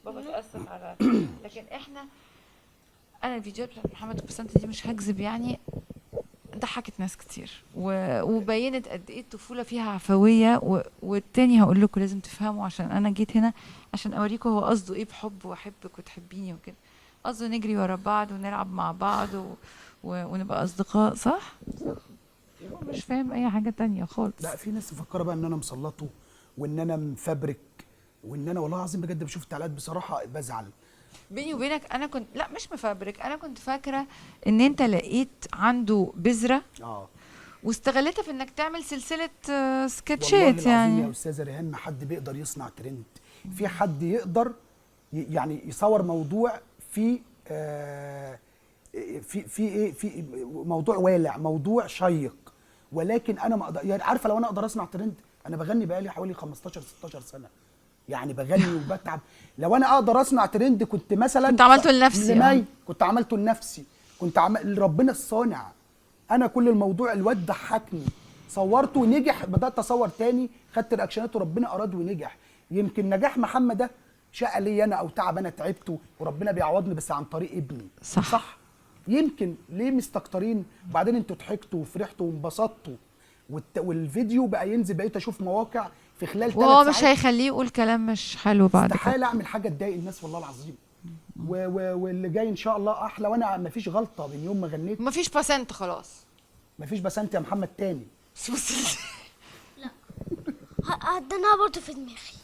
بابا تأسف على لكن احنا، انا الفيديوهات بتاعت محمد وبسنت دي مش هكذب يعني ضحكت ناس كتير وبينت قد ايه الطفوله فيها عفويه والتاني هقول لكم لازم تفهموا عشان انا جيت هنا عشان اوريكم هو قصده ايه بحب واحبك وتحبيني وكده. قصده نجري ورا بعض ونلعب مع بعض ونبقى اصدقاء، صح؟ هو مش فاهم اي حاجه تانية خالص. لا، في ناس مفكره بقى ان انا مسلطه وان انا مفبرك وان انا والله العظيم بجد بشوف التعليقات بصراحه بزعل. بيني وبينك انا كنت لا مش مفبرك، انا كنت فاكره ان انت لقيت عنده بذره اه واستغلتها في انك تعمل سلسله والله سكتشات العظيم يا يعني. استاذه ريهان ما حد بيقدر يصنع ترند. في حد يقدر يعني يصور موضوع في في ايه، في موضوع والع، موضوع شيق، ولكن انا ما اقدر يعني، عارفه لو انا اقدر اصنع ترند، انا بغني بقالي حوالي 15 16 سنه، يعني بغني وبتعب. لو انا اقدر اصنع ترند كنت مثلا كنت عملته لنفسي كنت عملته لنفسي، كنت ربنا الصانع. انا كل الموضوع الواد ضحكني، صورته ونجح، بدات اصور تاني، خدت رياكشنات وربنا اراد ونجح. يمكن نجاح محمد ده شقه لي انا او تعب انا تعبته وربنا بيعوضني بس عن طريق ابني. صح. يمكن ليه مستكترين؟ وبعدين انتوا ضحكتوا وفرحتوا وانبسطتوا والفيديو بقى ينزل، بقيت اشوف مواقع في خلال 3 وهو ساعات. مش هيخليه يقول كلام مش حلو بعد كده. استحاله اعمل حاجه تضايق الناس والله العظيم. واللي جاي ان شاء الله احلى، وانا ما فيش غلطه من يوم ما غنيت. مفيش باسنت خلاص. ما فيش بسنت يا محمد تاني. لا هدناها برضه في دماغي،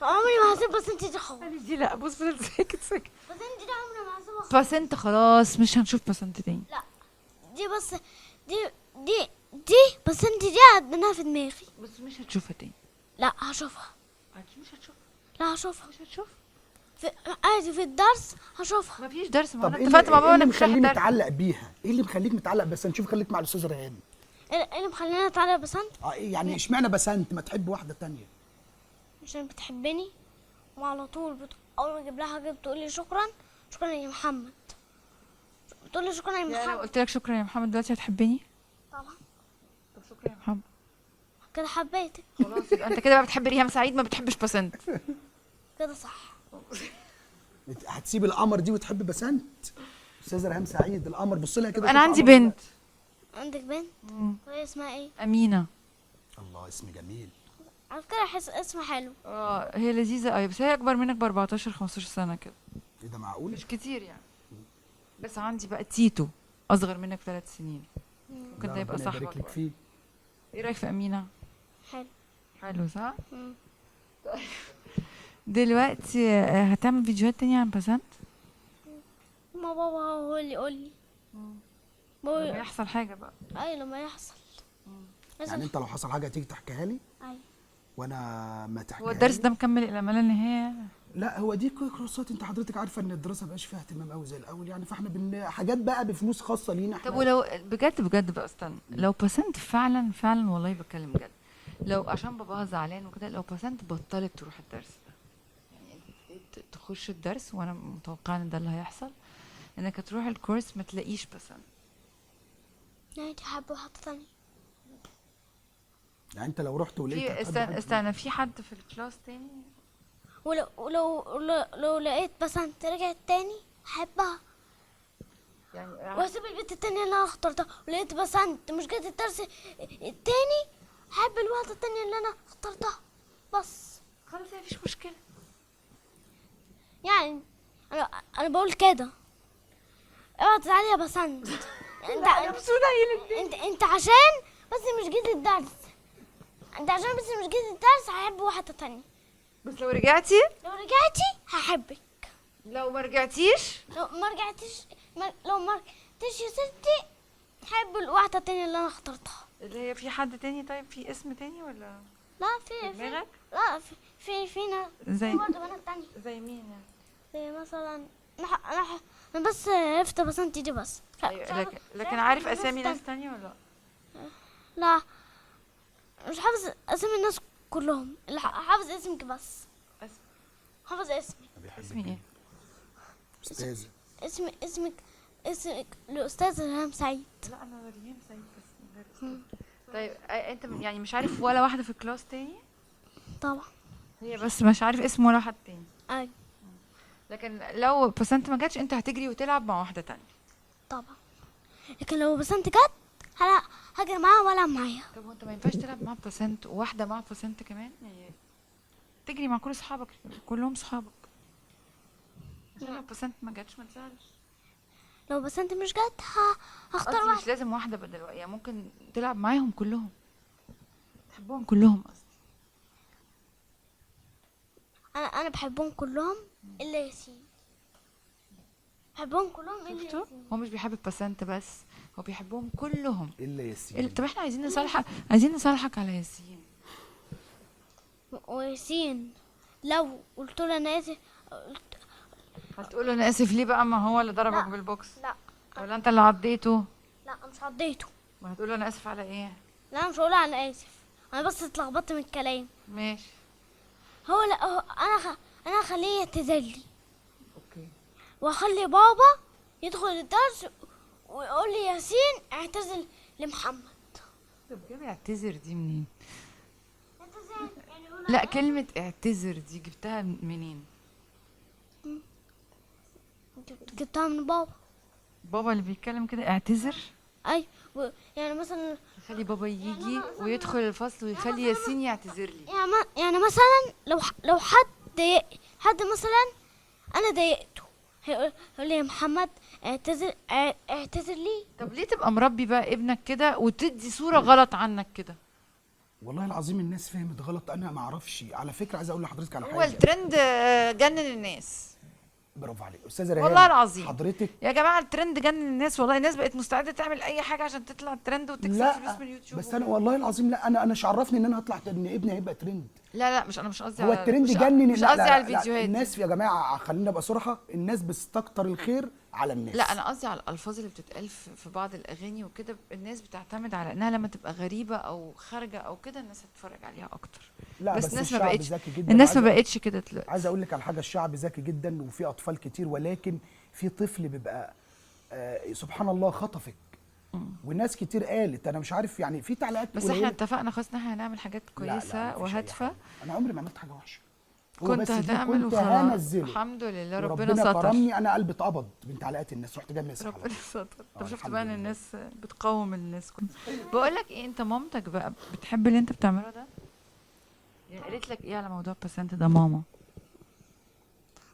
عمري ما هسيب بسنتي دي خالص. دي لا بص فضل ساكت ساكت. بسنتي دي عمري ما هسيبها خالص. باسنت خلاص مش هنشوف باسنت تاني. لا دي بس، دي بسنتي دي هدناها في دماغي. بس مش هتشوفها تاني. لا هشوفها. مش هتشوفها. لا هشوفها مش هتشوف. عادي في الدرس هشوفها. مفيش درس، ما طب انا ايه اتفقت مع بابا اللي انك مش رايح مخليني الدرس. متعلق بيها؟ ايه اللي مخليك متعلق؟ بس نشوف، خليك مع الاستاذه ريهان. ايه اللي مخليني اتعلق بسنت؟ يعني اشمعنى بسنت ما تحب واحده تانية؟ عشان بتحبني وعلى طول اول ما اجيب لها حاجه بتقول لي شكرا، شكرا يا محمد، بتقول لي شكرا يا يعني لو محمد. قلت لك شكرا يا محمد دلوقتي هتحبني؟ طبعا. طب شكرا يا محمد. كده حبيتك. خلاص يبقى انت كده بقى بتحب ريهام سعيد، ما بتحبش باسنت. كده صح. هتسيب القمر دي وتحب بسنت؟ استاذه ريهام سعيد القمر، بص لها كده. انا شوف عندي قمر ولا بنت. عندك بنت؟ وهي اسمها ايه؟ امينه. الله اسم جميل. على فكره احس اسمها حلو. هي لذيذه قوي بس هي اكبر منك ب 14 15 سنه كده. ايه ده معقول؟ مش كتير يعني. بس عندي بقى تيتو اصغر منك ب3 سنين، ممكن ده يبقى صاحبك. يبارك لك فيه. ايه رايك في امينه؟ حلو. حلو صح؟ مم. طيب دلوقتي هتعمل فيديوهات تانية عن بسنت؟ ما بابا هو اللي يقول لي. لما يحصل حاجه بقى. اي لما يحصل. يعني انت لو حصل حاجه تيجي تحكيها لي اي. وانا ما تحكيها هو الدرس لي؟ ده مكمل الى ما لا نهايه؟ لا هو دي كورسات، انت حضرتك عارفه ان الدراسه مبقاش فيها اهتمام قوي زي الاول يعني، فاحنا حاجات بقى بفلوس خاصه لينا احنا. طب ولو بجد بجد بقى استنى، لو باسنت فعلا فعلا والله بتكلم بجد، لو عشان باباها زعلان وكده، لو باسنت بطلت تروح الدرس ده يعني تخش الدرس، وانا متوقعه ان ده اللي هيحصل، انك هتروح الكورس ما تلاقيش باسنت. نادي حابه واحده ثانيه. يعني انت لو رحت ولقيت في استنى في حد في الكلاس تاني؟ ولو لقيت بسنت رجعت تاني هحبها، يعني واسيب البنت التانية اللي انا اخترتها. ولقيت بسنت مش جت الدرس التاني هحب الواحدة التانية اللي انا اخترتها بس. خلاص مفيش مشكله. يعني انا بقول كده، اوعى تزعلي يا بسنت. انت عشان بس مش جيت الدرس، انت عشان بس مش جيت الدرس هحب واحدة تانية. بس لو رجعتي، لو رجعتي هحبك. لو ما رجعتيش، لو ما رجعتيش يا ستي هحب الواحدة التانية اللي انا اخترتها. اللي هي في حد تاني؟ طيب في اسم تاني ولا لا في دماغك؟ لا في ناس زي في برضه بنات تانية. زي مين يعني؟ زي مثلا انا بس عرفت بسنتي دي بس. أيوة، لكن عارف اسامي ناس تانية ولا لا؟ لا مش حافظ اسامي الناس كلهم، اللي حافظ اسمك بس. حافظ اسمي. اسمي ايه؟ استاذه. اسمك الاستاذ ريهام سعيد. لا انا ريهام سعيد بس من غير اسم. طيب انت يعني مش عارف ولا واحده في الكلاس تاني؟ طبعا. هي بس مش عارف اسم ولا حد تاني. اي. لكن لو بسنت ما جاتش انت هتجري وتلعب مع واحده تانية. طبعا. لكن لو بسنت جت هجري معاها والعب معاها. طب وانت ما ينفعش تلعب مع بسنت وواحده مع بسنت كمان يعني، تجري مع كل اصحابك كلهم اصحابك. لو بسنت ما جاتش ما تزعلش. لو بسنت مش جت هختار قصدي مش واحده. لازم واحده بدل يعني ممكن تلعب معاهم كلهم، تحبهم كلهم قصدي. انا بحبهم كلهم الا ياسين. بحبهم كلهم الا شفتوا؟ ياسين. هو مش بيحب بسنت بس، هو بيحبهم كلهم. الا ياسين. طب احنا عايزين نصالحك على ياسين. وياسين لو قلت له انا اسف هتقول له انا اسف ليه بقى؟ ما هو اللي ضربك لا. بالبوكس. لا ولا انت اللي عضيته؟ لا مش عضيته. وهتقول له انا اسف على ايه؟ لا أنا مش هقول انا اسف، انا بس اتلخبطت من الكلام. ماشي. لا انا هخليه يعتذر لي، اوكي. واخلي بابا يدخل الدرس ويقول لي ياسين اعتذر لمحمد. طب جاب اعتذر دي منين؟ اعتذر يعني يقول لا كلمة اعتذر دي جبتها منين؟ جبتها من بابا. بابا اللي بيتكلم كده اعتذر؟ اي يعني مثلا خلي بابا يجي ويدخل الفصل ويخلي ياسين يعتذر لي. يعني مثلا لو حد مثلا انا ضايقته هيقول لي يا محمد اعتذر لي. طب ليه تبقى مربي بقى ابنك كده وتدي صورة غلط عنك كده؟ والله العظيم الناس فهمت غلط، انا ما اعرفش. على فكره عايز اقول لحضرتك على هو حاجه. الترند جنن الناس. برافو عليك استاذه ريهام. والله العظيم حضرتك يا جماعه الترند جنن الناس، والله الناس بقت مستعده تعمل اي حاجه عشان تطلع ترند وتكسب فلوس لا من اليوتيوب. بس انا والله العظيم لا، انا مش عرفني ان انا هطلع ان ابني هيبقى ترند. لا مش قصدي هو على الترند مش جنن. مش لا، قصدي لا، على لا، الفيديوهات الناس يا جماعه خلينا نبقى صراحه، الناس بتستكتر الخير على الناس. لا انا قصدي على الالفاظ اللي بتتقال في بعض الاغاني وكده، الناس بتعتمد على انها لما تبقى غريبه او خارجه او كده الناس هتتفرج عليها اكتر. لا بس الناس ما الشعب بقتش ذكي جدا. الناس ما بقتش كده دلوقتي. عايز اقول لك على حاجه، الشعب ذكي جدا وفي اطفال كتير، ولكن في طفل بيبقى سبحان الله خطفك. والناس كتير قالت انا مش عارف يعني في تعليقات بس قليلة. احنا اتفقنا خلاص ان احنا هنعمل حاجات لا، لا، كويسه مفيش أي وهادفه. حاجة. انا عمري ما عملت حاجه وحشه. هو كنت بس دي هتعمل كنت وخلاص. هنزله. الحمد لله ربنا ربنا ستر. كرمني، انا قلبي اتقبض من تعليقات الناس، رحت جاي مسح. ربنا ستر. طب شفت الحمد بقى ان لله. الناس بتقاوم الناس كلها. بقول لك ايه، انت مامتك بقى بتحب اللي انت بتعمله ده؟ يعني قالت لك ايه على موضوع بسنت ده ماما؟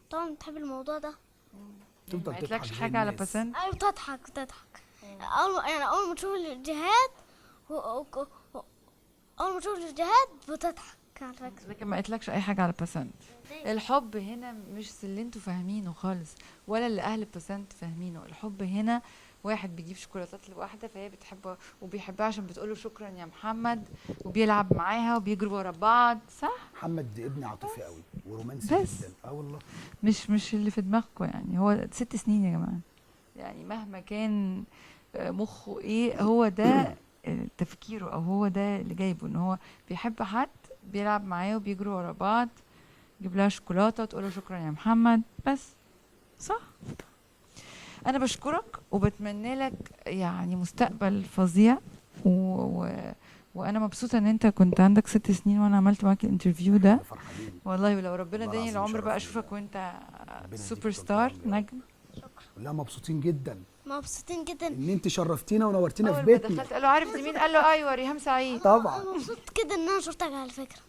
طبعا بتحب الموضوع ده. تفضل ما تضحك قالتلكش زي حاجه على الناس. بسنت؟ ايوه بتضحك اول ما تشوف الفيديوهات اول ما تشوف الفيديوهات بتضحك على فكره. لكن ما قالتلكش اي حاجه على بسنت. الحب هنا مش اللي انتوا فاهمينه خالص، ولا اللي اهل بسنت فاهمينه. الحب هنا واحد بيجيب شوكولاتات لواحده فهي بتحبه وبيحبها عشان بتقوله شكرا يا محمد، وبيلعب معاها وبيجروا ورا بعض، صح؟ محمد ابني عاطفي قوي ورومانسي بس. جدا. والله مش اللي في دماغكم يعني. هو 6 سنين يا جماعه، يعني مهما كان مخه ايه هو ده تفكيره، او هو ده اللي جايبه، ان هو بيحب حد بيلعب معاه وبيجروا ورا بعض، يجيب لها شوكولاته وتقول له شكرا يا محمد بس، صح؟ انا بشكرك وبتمنى لك يعني مستقبل فظيع وانا مبسوطه ان انت كنت عندك 6 سنين وانا عملت معاك الانترفيو ده فرحانين. والله. ولو ربنا والله اداني العظيم العمر بقى شرف ليا. اشوفك وانت ربنا سوبر يديك ستار طول العمر. نجم. لا مبسوطين جدا مبسوطين جدا. ان انت شرفتينا ونورتينا في اول ما بيتنا. دخلت قال له عارف دي مين؟ قال له ايوه ريهام سعيد. طبعا انا مبسوط جدا ان انا شفتك على فكره.